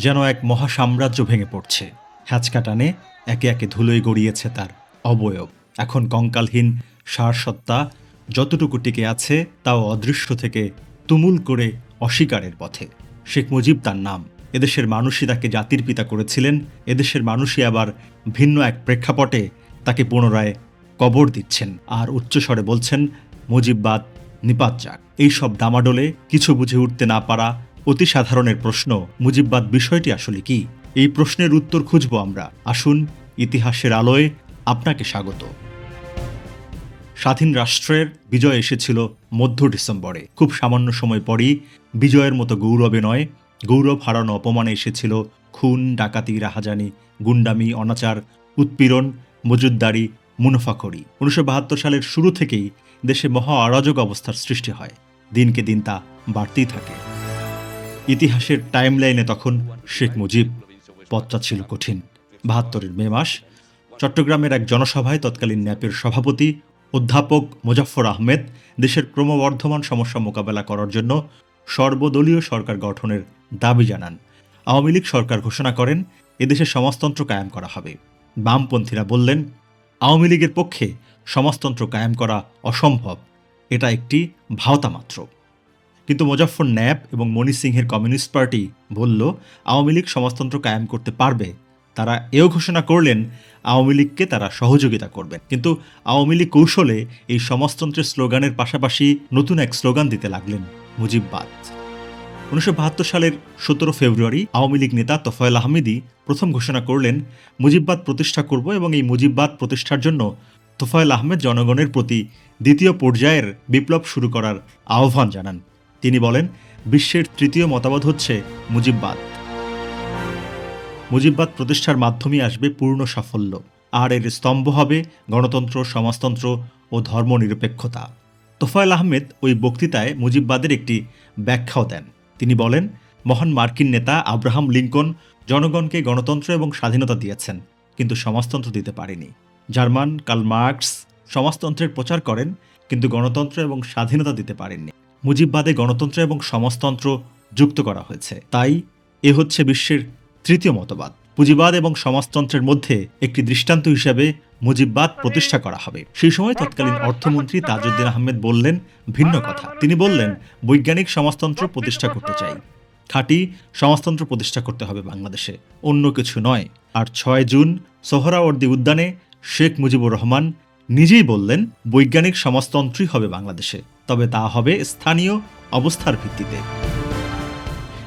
যেন এক মহাসাম্রাজ্য ভেঙে পড়ছে। হ্যাচকা টানে একে একে ধুলোয় গড়িয়েছে তার অবয়ব। এখন কঙ্কালহীন সারসত্তা যতটুকু টিকে আছে তাও অদৃশ্য থেকে তুমুল করে অস্বীকারের পথে। শেখ মুজিব তার নাম। এদেশের মানুষই তাকে জাতির পিতা করেছিলেন। এদেশের মানুষই আবার ভিন্ন এক প্রেক্ষাপটে তাকে পুনরায় কবর দিচ্ছেন আর উচ্চস্বরে বলছেন মুজিববাদ নিপাত যাক। এইসব ডামাডোলে কিছু বুঝে উঠতে না পারা অতি সাধারণের প্রশ্ন, মুজিববাদ বিষয়টি আসলে কি? এই প্রশ্নের উত্তর খুঁজব আমরা। আসুন, ইতিহাসের আলোয় আপনাকে স্বাগত। স্বাধীন রাষ্ট্রের বিজয় এসেছিল মধ্য ডিসেম্বরে। খুব সামান্য সময় পরই বিজয়ের মতো গৌরবে নয়, গৌরব হারানো অপমানে এসেছিল খুন, ডাকাতি, রাহাজানি, গুন্ডামি, অনাচার, উৎপীড়ন, মজুদদারি, মুনাফাখোরি। ১৯৭২ সালের শুরু থেকেই দেশে মহা অরাজক অবস্থার সৃষ্টি হয়। দিনকে দিন তা বাড়তেই থাকে। ইতিহাসের টাইমলাইনে তখন শেখ মুজিব। পথটা ছিল কঠিন। ৭২-এর মে মাস চট্টগ্রামের এক জনসভায় তৎকালীন ন্যাপের সভাপতি অধ্যাপক মোজাফফর আহমেদ দেশের ক্রমবর্ধমান সমস্যা মোকাবেলা করার জন্য সর্বদলীয় সরকার গঠনের দাবি জানান। আওয়ামী লীগ সরকার ঘোষণা করেন এদেশে সমাজতন্ত্র কায়েম করা হবে। বামপন্থীরা বললেন আওয়ামী লীগের পক্ষে সমাজতন্ত্র কায়েম করা অসম্ভব, এটা একটি ভাওতা মাত্র। কিন্তু মোজাফফর ন্যাপ এবং মনি সিংহের কমিউনিস্ট পার্টি বলল আওয়ামী লীগ সমাজতন্ত্র কায়েম করতে পারবে। তারা এও ঘোষণা করলেন আওয়ামী লীগকে তারা সহযোগিতা করবেন। কিন্তু আওয়ামী লীগ কৌশলে এই সমাজতন্ত্রের স্লোগানের পাশাপাশি নতুন এক স্লোগান দিতে লাগলেন, মুজিববাদ। ১৯৭২ সালের ১৭ ফেব্রুয়ারি আওয়ামী লীগ নেতা তোফায়েল আহমেদই প্রথম ঘোষণা করলেন মুজিববাদ প্রতিষ্ঠা করব এবং এই মুজিববাদ প্রতিষ্ঠার জন্য তোফায়েল আহমেদ জনগণের প্রতি দ্বিতীয় পর্যায়ের বিপ্লব শুরু করার আহ্বান জানান। তিনি বলেন বিশ্বের তৃতীয় মতবাদ হচ্ছে মুজিববাদ। মুজিববাদ প্রতিষ্ঠার মাধ্যমেই আসবে পূর্ণ সাফল্য, আর এর স্তম্ভ হবে গণতন্ত্র, সমাজতন্ত্র ও ধর্মনিরপেক্ষতা। তোফায়েল আহমেদ ওই বক্তৃতায় মুজিববাদের একটি ব্যাখ্যাও দেন। তিনি বলেন মহান মার্কিন নেতা আব্রাহাম লিঙ্কন জনগণকে গণতন্ত্র এবং স্বাধীনতা দিয়েছেন, কিন্তু সমাজতন্ত্র দিতে পারেনি। জার্মান কার্ল মার্কস সমাজতন্ত্রের প্রচার করেন, কিন্তু গণতন্ত্র এবং স্বাধীনতা দিতে পারেননি। মুজিববাদে গণতন্ত্র এবং সমাজতন্ত্র যুক্ত করা হয়েছে, তাই এ হচ্ছে বিশ্বের তৃতীয় মতবাদ। পুঁজিবাদ এবং সমাজতন্ত্রের মধ্যে একটি দৃষ্টান্ত হিসেবে মুজিববাদ প্রতিষ্ঠা করা হবে। সেই সময় তৎকালীন অর্থমন্ত্রী তাজউদ্দিন আহমেদ বললেন ভিন্ন কথা। তিনি বললেন বৈজ্ঞানিক সমাজতন্ত্র প্রতিষ্ঠা করতে চাই, খাঁটি সমাজতন্ত্র প্রতিষ্ঠা করতে হবে বাংলাদেশে, অন্য কিছু নয়। আর ৬ জুন সোহরাওয়ার্দী উদ্যানে শেখ মুজিবুর রহমান নিজেই বললেন বৈজ্ঞানিক সমাজতন্ত্রই হবে বাংলাদেশে, তবে তা হবে স্থানীয় অবস্থার ভিত্তিতে।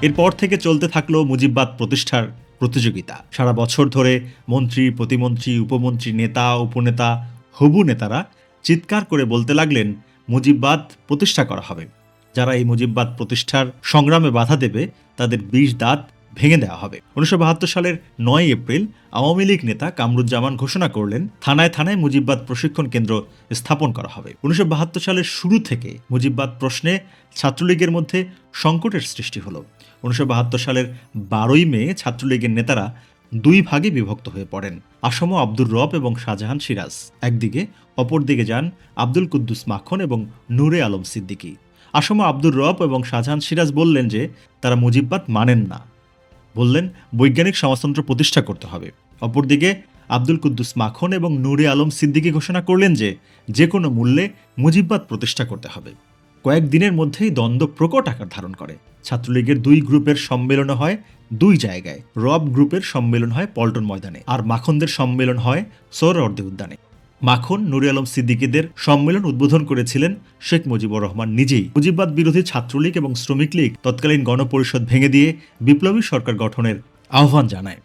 এরপর থেকে চলতে থাকলো মুজিববাদ প্রতিষ্ঠার প্রতিযোগিতা। সারা বছর ধরে মন্ত্রী, প্রতিমন্ত্রী, উপমন্ত্রী, নেতা, উপনেতা, হবু নেতারা চিৎকার করে বলতে লাগলেন মুজিববাদ প্রতিষ্ঠা করা হবে। যারা এই মুজিববাদ প্রতিষ্ঠার সংগ্রামে বাধা দেবে তাদের ২০ দাঁত ভেঙে দেওয়া হবে। ১৯৭২ সালের ৯ এপ্রিল আওয়ামী লীগ নেতা কামরুজ্জামান ঘোষণা করলেন থানায় থানায় মুজিববাদ প্রশিক্ষণ কেন্দ্র স্থাপন করা হবে। ১৯৭২ সালের শুরু থেকে মুজিববাদ প্রশ্নে ছাত্রলীগের মধ্যে সংকটের সৃষ্টি হলো। ১৯৭২ সালের ১২ই মে ছাত্রলীগের নেতারা দুই ভাগে বিভক্ত হয়ে পড়েন। আসম আব্দুর রব এবং শাহজাহান সিরাজ একদিকে, অপরদিকে যান আব্দুল কুদ্দুস মাখন এবং নূরে আলম সিদ্দিকী। আসম আব্দুর রব এবং শাহজাহান সিরাজ বললেন যে তারা মুজিববাদ মানেন না, বললেন বৈজ্ঞানিক সমাজতন্ত্র প্রতিষ্ঠা করতে হবে। অপরদিকে আব্দুল কুদ্দুস মাখন এবং নূরে আলম সিদ্দিকী ঘোষণা করলেন যে কোনো মূল্যে মুজিববাদ প্রতিষ্ঠা করতে হবে। কয়েকদিনের মধ্যেই দ্বন্দ্ব প্রকট আকার ধারণ করে। ছাত্রলীগের দুই গ্রুপের সম্মেলন হয় দুই জায়গায়। রব গ্রুপের সম্মেলন হয় পল্টন ময়দানে, আর মাখনদের সম্মেলন হয় সোহরাওয়ার্দী উদ্যানে। মাখন, নূরে আলম সিদ্দিকীদের সম্মেলন উদ্বোধন করেছিলেন শেখ মুজিবুর রহমান নিজেই। মুজিববাদ বিরোধী ছাত্রলীগ এবং শ্রমিক লীগ তৎকালীন গণপরিষদ ভেঙে দিয়ে বিপ্লবী সরকার গঠনের আহ্বান জানায়।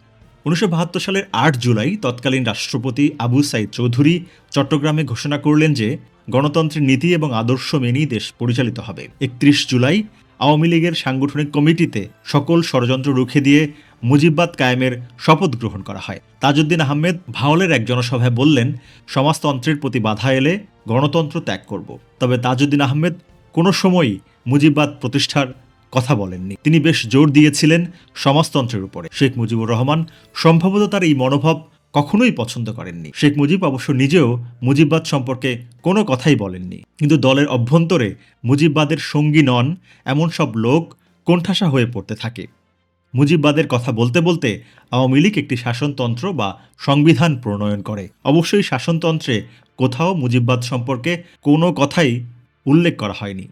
১৯৭২ সালের ৮ জুলাই তৎকালীন রাষ্ট্রপতি আবু সাইদ চৌধুরী চট্টগ্রামে ঘোষণা করলেন যে গণতন্ত্রের নীতি এবং আদর্শ মেনেই দেশ পরিচালিত হবে। ৩১ জুলাই আওয়ামী লীগের সাংগঠনিক কমিটিতে সকল ষড়যন্ত্র রুখে দিয়ে মুজিববাদ কায়েমের শপথ গ্রহণ করা হয়। তাজউদ্দিন আহমেদ ভাওলের এক জনসভায় বললেন সমাজতন্ত্রের প্রতি বাধা এলে গণতন্ত্র ত্যাগ করব। তবে তাজউদ্দিন আহমেদ কোনো সময়ই মুজিববাদ প্রতিষ্ঠার কথা বলেননি। তিনি বেশ জোর দিয়েছিলেন সমাজতন্ত্রের উপরে। শেখ মুজিবুর রহমান সম্ভবত তার এই মনোভাব কখনোই পছন্দ করেননি। শেখ মুজিব অবশ্য নিজেও মুজিববাদ সম্পর্কে কোনো কথাই বলেননি। কিন্তু দলের অভ্যন্তরে মুজিববাদের সঙ্গী নন এমন সব লোক কোণঠাসা হয়ে পড়তে থাকে। মুজিববাদের কথা বলতে বলতে আওয়ামী লীগ একটি শাসনতন্ত্র বা সংবিধান প্রণয়ন করে। অবশ্যই শাসনতন্ত্রে কোথাও মুজিববাদ সম্পর্কে কোনো কথাই উল্লেখ করা হয়নি।